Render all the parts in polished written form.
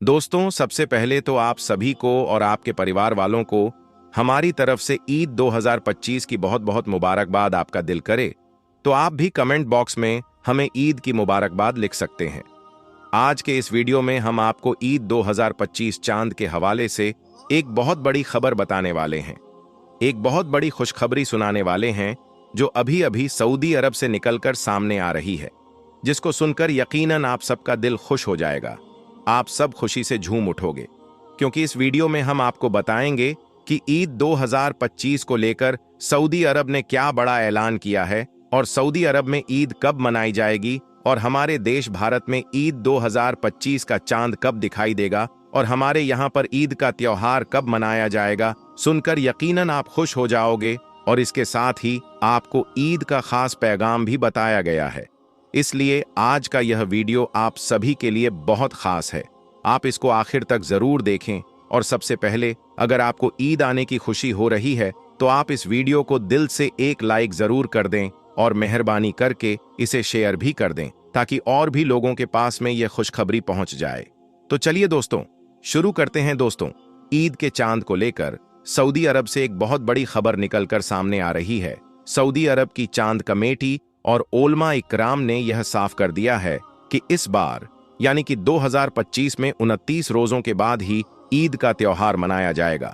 दोस्तों, सबसे पहले तो आप सभी को और आपके परिवार वालों को हमारी तरफ से ईद 2025 की बहुत बहुत मुबारकबाद। आपका दिल करे तो आप भी कमेंट बॉक्स में हमें ईद की मुबारकबाद लिख सकते हैं। आज के इस वीडियो में हम आपको ईद 2025 चांद के हवाले से एक बहुत बड़ी खबर बताने वाले हैं। एक बहुत बड़ी खुशखबरी सुनाने वाले हैं जो अभी अभी सऊदी अरब से निकलकर सामने आ रही है, जिसको सुनकर यकीनन आप सबका दिल खुश हो जाएगा। आप सब खुशी से झूम उठोगे, क्योंकि इस वीडियो में हम आपको बताएंगे कि ईद 2025 को लेकर सऊदी अरब ने क्या बड़ा ऐलान किया है और सऊदी अरब में ईद कब मनाई जाएगी और हमारे देश भारत में ईद 2025 का चांद कब दिखाई देगा और हमारे यहाँ पर ईद का त्योहार कब मनाया जाएगा। सुनकर यकीनन आप खुश हो जाओगे और इसके साथ ही आपको ईद का खास पैगाम भी बताया गया है। इसलिए आज का यह वीडियो आप सभी के लिए बहुत खास है। आप इसको आखिर तक जरूर देखें और सबसे पहले अगर आपको ईद आने की खुशी हो रही है तो आप इस वीडियो को दिल से एक लाइक जरूर कर दें और मेहरबानी करके इसे शेयर भी कर दें ताकि और भी लोगों के पास में यह खुशखबरी पहुंच जाए। तो चलिए दोस्तों, शुरू करते हैं। दोस्तों, ईद के चांद को लेकर सऊदी अरब से एक बहुत बड़ी खबर निकलकर सामने आ रही है। सऊदी अरब की चांद कमेटी और ओलमा इकराम ने यह साफ कर दिया है कि इस बार यानी कि 2025 में 29 रोजों के बाद ही ईद का त्योहार मनाया जाएगा।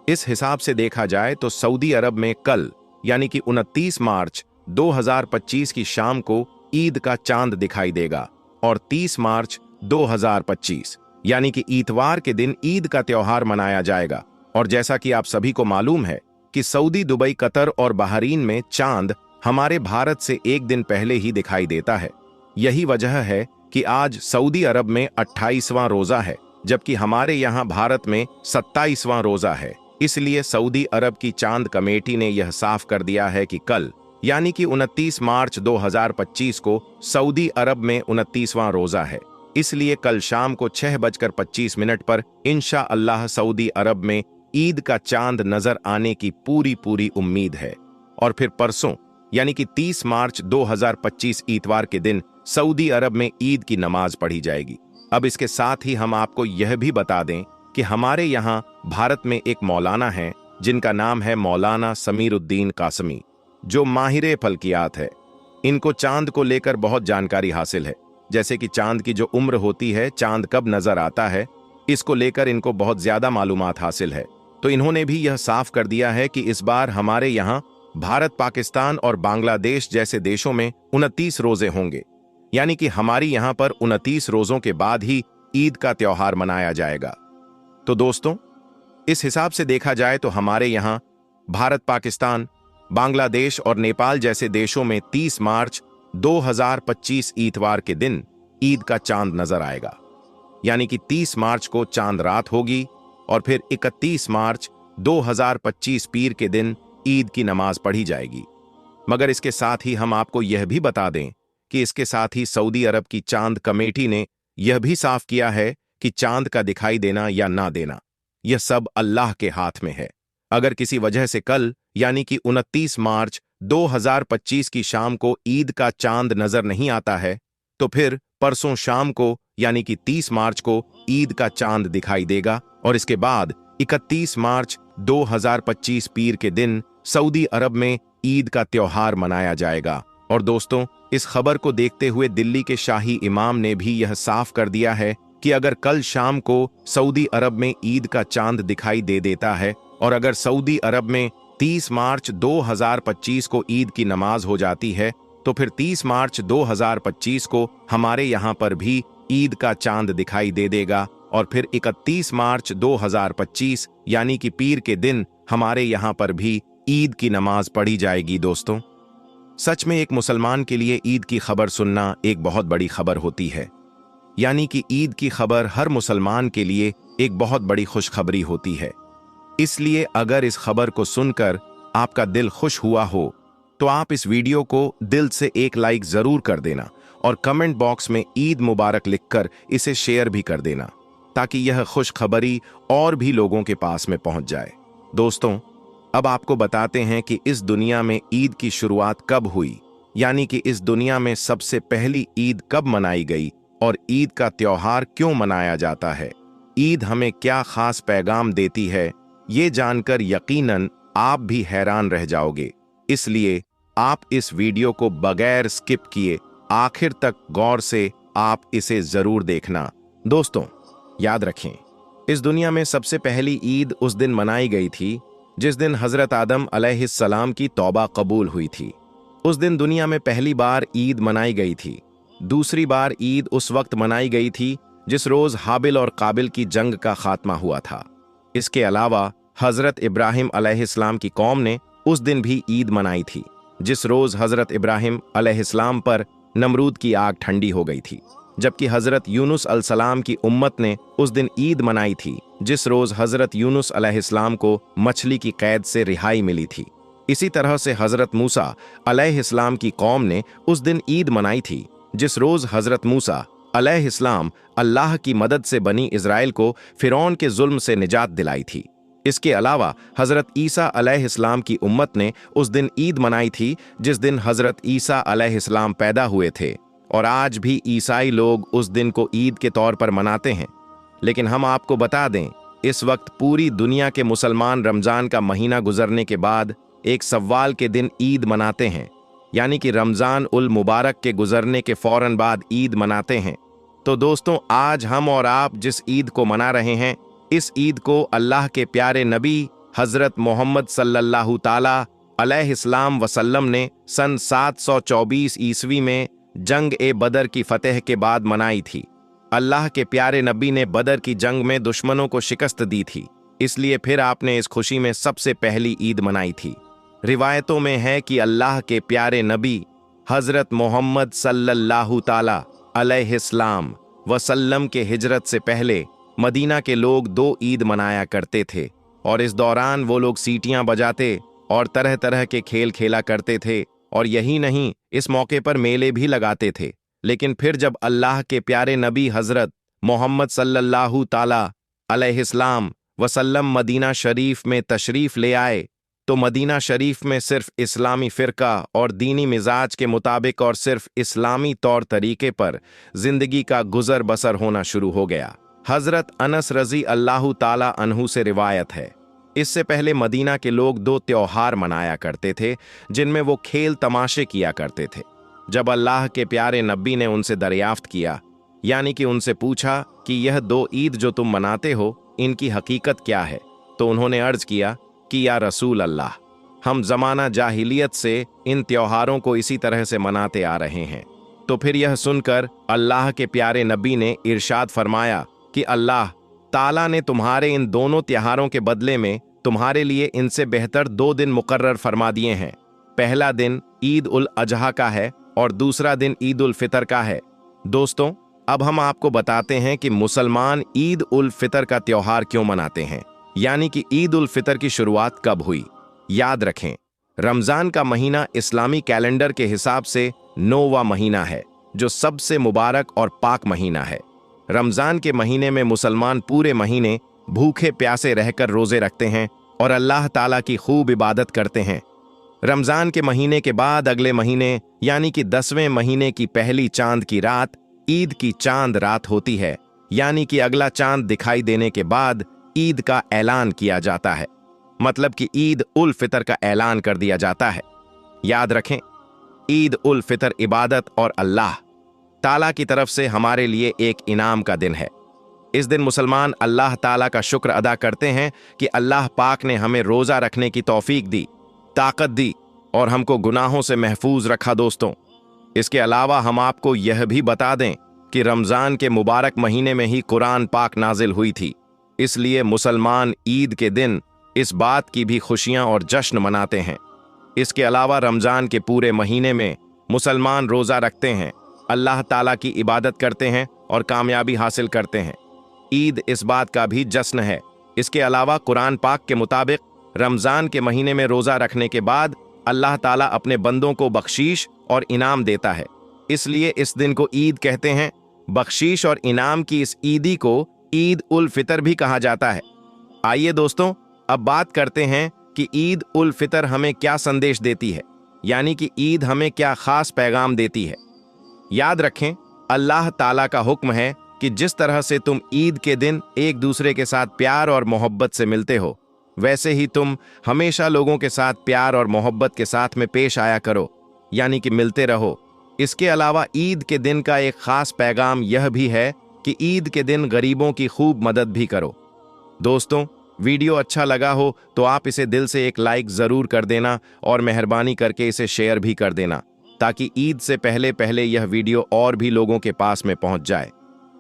इस हिसाब से देखा जाए तो सऊदी अरब में कल यानी कि 29 मार्च 2025 की शाम को ईद का चांद दिखाई देगा और 30 मार्च 2025 यानी कि इतवार के दिन ईद का त्योहार मनाया जाएगा। और जैसा कि आप सभी को मालूम है कि सऊदी, दुबई, कतर और बहरीन में चांद हमारे भारत से एक दिन पहले ही दिखाई देता है। यही वजह है कि आज सऊदी अरब में 28वां रोजा है, जबकि हमारे यहाँ भारत में 27वां रोजा है। इसलिए सऊदी अरब की चांद कमेटी ने यह साफ कर दिया है कि कल यानी कि 29 मार्च 2025 को सऊदी अरब में 29वां रोजा है। इसलिए कल शाम को 6:25 पर इंशा अल्लाह सऊदी अरब में ईद का चांद नजर आने की पूरी उम्मीद है। और फिर परसों यानी कि 30 मार्च 2025 इतवार के दिन सऊदी अरब में ईद की नमाज पढ़ी जाएगी। अब इसके साथ ही हम आपको यह भी बता दें कि हमारे यहाँ भारत में एक मौलाना है जिनका नाम है मौलाना समीरुद्दीन कासमी, जो माहिर फल्कियात है। इनको चांद को लेकर बहुत जानकारी हासिल है, जैसे कि चांद की जो उम्र होती है, चांद कब नजर आता है, इसको लेकर इनको बहुत ज्यादा मालूमात हासिल है। तो इन्होंने भी यह साफ कर दिया है कि इस बार हमारे यहाँ भारत, पाकिस्तान और बांग्लादेश जैसे देशों में 29 रोजे होंगे, यानी कि हमारी यहाँ पर 29 रोजों के बाद ही ईद का त्योहार मनाया जाएगा। तो दोस्तों, इस हिसाब से देखा जाए तो हमारे यहाँ भारत, पाकिस्तान, बांग्लादेश और नेपाल जैसे देशों में 30 मार्च 2025 इतवार के दिन ईद का चांद नजर आएगा, यानी कि 30 मार्च को चांद रात होगी और फिर 31 मार्च 2025 पीर के दिन ईद की नमाज पढ़ी जाएगी। मगर इसके साथ ही हम आपको यह भी बता दें कि इसके साथ ही सऊदी अरब की चांद कमेटी ने यह भी साफ किया है कि चांद का दिखाई देना या ना देना यह सब अल्लाह के हाथ में है। अगर किसी वजह से कल यानी कि 29 मार्च 2025 की शाम को ईद का चांद नजर नहीं आता है तो फिर परसों शाम को यानी कि 30 मार्च को ईद का चांद दिखाई देगा और इसके बाद 31 मार्च 2025 पीर के दिन सऊदी अरब में ईद का त्योहार मनाया जाएगा। और दोस्तों, इस खबर को देखते हुए दिल्ली के शाही इमाम ने भी यह साफ कर दिया है कि अगर कल शाम को सऊदी अरब में ईद का चांद दिखाई दे देता है और अगर सऊदी अरब में 30 मार्च 2025 को ईद की नमाज हो जाती है तो फिर 30 मार्च 2025 को हमारे यहाँ पर भी ईद का चांद दिखाई दे देगा और फिर 31 मार्च 2025 यानी कि पीर के दिन हमारे यहाँ पर भी ईद की नमाज पढ़ी जाएगी। दोस्तों, सच में एक मुसलमान के लिए ईद की खबर सुनना एक बहुत बड़ी खबर होती है, यानी कि ईद की खबर हर मुसलमान के लिए एक बहुत बड़ी खुशखबरी होती है। इसलिए अगर इस खबर को सुनकर आपका दिल खुश हुआ हो तो आप इस वीडियो को दिल से एक लाइक जरूर कर देना और कमेंट बॉक्स में ईद मुबारक लिखकर इसे शेयर भी कर देना ताकि यह खुशखबरी और भी लोगों के पास में पहुंच जाए। दोस्तों, अब आपको बताते हैं कि इस दुनिया में ईद की शुरुआत कब हुई, यानी कि इस दुनिया में सबसे पहली ईद कब मनाई गई और ईद का त्योहार क्यों मनाया जाता है। ईद हमें क्या खास पैगाम देती है, ये जानकर यकीनन आप भी हैरान रह जाओगे। इसलिए आप इस वीडियो को बगैर स्किप किए आखिर तक गौर से आप इसे जरूर देखना। दोस्तों, याद रखें, इस दुनिया में सबसे पहली ईद उस दिन मनाई गई थी जिस दिन हजरत आदम अलैहिस्सलाम की तौबा कबूल हुई थी। उस दिन दुनिया में पहली बार ईद मनाई गई थी। दूसरी बार ईद उस वक्त मनाई गई थी जिस रोज हाबिल और काबिल की जंग का खात्मा हुआ था। इसके अलावा हजरत इब्राहिम अलैहिस्सलाम की कौम ने उस दिन भी ईद मनाई थी जिस रोज हजरत इब्राहिम अलैहिस्सलाम पर नमरूद की आग ठंडी हो गई थी। जबकि हजरत यूनुस अलैहिस्सलाम की उम्मत ने उस दिन ईद मनाई थी जिस रोज हजरत यूनुस अलैहिस्सलाम को मछली की कैद से रिहाई मिली थी। इसी तरह से हजरत मूसा अलैहिस्सलाम की कौम ने उस दिन ईद मनाई थी जिस रोज हजरत मूसा अलैहिस्सलाम अल्लाह की मदद से बनी इज़राइल को फिरौन के जुल्म से निजात दिलाई थी। इसके अलावा हजरत ईसा अलैहिस्सलाम की उम्मत ने उस दिन ईद मनाई थी जिस दिन हजरत ईसा अलैहिस्सलाम पैदा हुए थे, और आज भी ईसाई लोग उस दिन को ईद के तौर पर मनाते हैं। लेकिन हम आपको बता दें, इस वक्त पूरी दुनिया के मुसलमान रमजान का महीना गुजरने के बाद एक सव्वाल के दिन ईद मनाते हैं, यानी कि रमजान उल मुबारक के गुजरने के फौरन बाद ईद मनाते हैं। तो दोस्तों, आज हम और आप जिस ईद को मना रहे हैं, इस ईद को अल्लाह के प्यारे नबी हजरत मोहम्मद सल्लल्लाहु ताला अलैहिस्सलाम वसल्लम ने सन 724 ईस्वी में जंग ए बदर की फतेह के बाद मनाई थी। अल्लाह के प्यारे नबी ने बदर की जंग में दुश्मनों को शिकस्त दी थी, इसलिए फिर आपने इस खुशी में सबसे पहली ईद मनाई थी। रिवायतों में है कि अल्लाह के प्यारे नबी हजरत मोहम्मद सल्लल्लाहु ताला अलैहिस्सलाम वसल्लम के हिजरत से पहले मदीना के लोग 2 ईद मनाया करते थे, और इस दौरान वो लोग सीटियां बजाते और तरह तरह के खेल खेला करते थे, और यही नहीं, इस मौके पर मेले भी लगाते थे। लेकिन फिर जब अल्लाह के प्यारे नबी हजरत मोहम्मद सल्लल्लाहु ताला अलैहिस्सलाम वसल्लम मदीना शरीफ में तशरीफ ले आए, तो मदीना शरीफ में सिर्फ इस्लामी फ़िरका और दीनी मिजाज के मुताबिक और सिर्फ इस्लामी तौर तरीके पर जिंदगी का गुजर बसर होना शुरू हो गया। हजरत अनस रजी अल्लाह ताला अन्हु से रिवायत है, इससे पहले मदीना के लोग 2 त्योहार मनाया करते थे जिनमें वो खेल तमाशे किया करते थे। जब अल्लाह के प्यारे नबी ने उनसे दरियाफ्त किया, यानी कि उनसे पूछा कि यह 2 ईद जो तुम मनाते हो, इनकी हकीकत क्या है, तो उन्होंने अर्ज किया कि या रसूल अल्लाह, हम जमाना जाहिलियत से इन त्योहारों को इसी तरह से मनाते आ रहे हैं। तो फिर यह सुनकर अल्लाह के प्यारे नबी ने इरशाद फरमाया कि अल्लाह ताला ने तुम्हारे इन दोनों त्योहारों के बदले में तुम्हारे लिए इनसे बेहतर 2 दिन मुकर्रर फरमा दिए हैं। पहला दिन ईद उल अजहा का है और दूसरा दिन ईद उल फितर का है। दोस्तों, अब हम आपको बताते हैं कि मुसलमान ईद उल फितर का त्योहार क्यों मनाते हैं, यानी कि ईद उल फितर की शुरुआत कब हुई। याद रखें, रमजान का महीना इस्लामी कैलेंडर के हिसाब से 9वां महीना है, जो सबसे मुबारक और पाक महीना है। रमजान के महीने में मुसलमान पूरे महीने भूखे प्यासे रहकर रोजे रखते हैं और अल्लाह ताला की खूब इबादत करते हैं। रमजान के महीने के बाद अगले महीने यानी कि 10वें महीने की पहली चांद की रात ईद की चांद रात होती है, यानी कि अगला चांद दिखाई देने के बाद ईद का ऐलान किया जाता है, मतलब कि ईद उल फितर का ऐलान कर दिया जाता है। याद रखें, ईद उल फितर इबादत और अल्लाह ताला की तरफ से हमारे लिए एक इनाम का दिन है। इस दिन मुसलमान अल्लाह ताला का शुक्र अदा करते हैं कि अल्लाह पाक ने हमें रोज़ा रखने की तौफीक दी, ताकत दी और हमको गुनाहों से महफूज रखा। दोस्तों, इसके अलावा हम आपको यह भी बता दें कि रमज़ान के मुबारक महीने में ही कुरान पाक नाजिल हुई थी, इसलिए मुसलमान ईद के दिन इस बात की भी खुशियां और जश्न मनाते हैं। इसके अलावा रमज़ान के पूरे महीने में मुसलमान रोज़ा रखते हैं, अल्लाह ताला की इबादत करते हैं और कामयाबी हासिल करते हैं। ईद इस बात का भी जश्न है। इसके अलावा कुरान पाक के मुताबिक रमज़ान के महीने में रोज़ा रखने के बाद अल्लाह ताला अपने बंदों को बख्शीश और इनाम देता है, इसलिए इस दिन को ईद कहते हैं। बख्शीश और इनाम की इस ईदी को ईद उल फितर भी कहा जाता है। आइए दोस्तों, अब बात करते हैं कि ईद उल फितर हमें क्या संदेश देती है, यानी कि ईद हमें क्या खास पैगाम देती है। याद रखें, अल्लाह ताला का हुक्म है कि जिस तरह से तुम ईद के दिन एक दूसरे के साथ प्यार और मोहब्बत से मिलते हो, वैसे ही तुम हमेशा लोगों के साथ प्यार और मोहब्बत के साथ में पेश आया करो, यानी कि मिलते रहो। इसके अलावा ईद के दिन का एक खास पैगाम यह भी है कि ईद के दिन गरीबों की खूब मदद भी करो। दोस्तों, वीडियो अच्छा लगा हो तो आप इसे दिल से एक लाइक जरूर कर देना और मेहरबानी करके इसे शेयर भी कर देना, ताकि ईद से पहले पहले यह वीडियो और भी लोगों के पास में पहुंच जाए।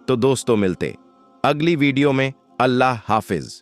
तो दोस्तों, मिलते अगली वीडियो में। अल्लाह हाफिज।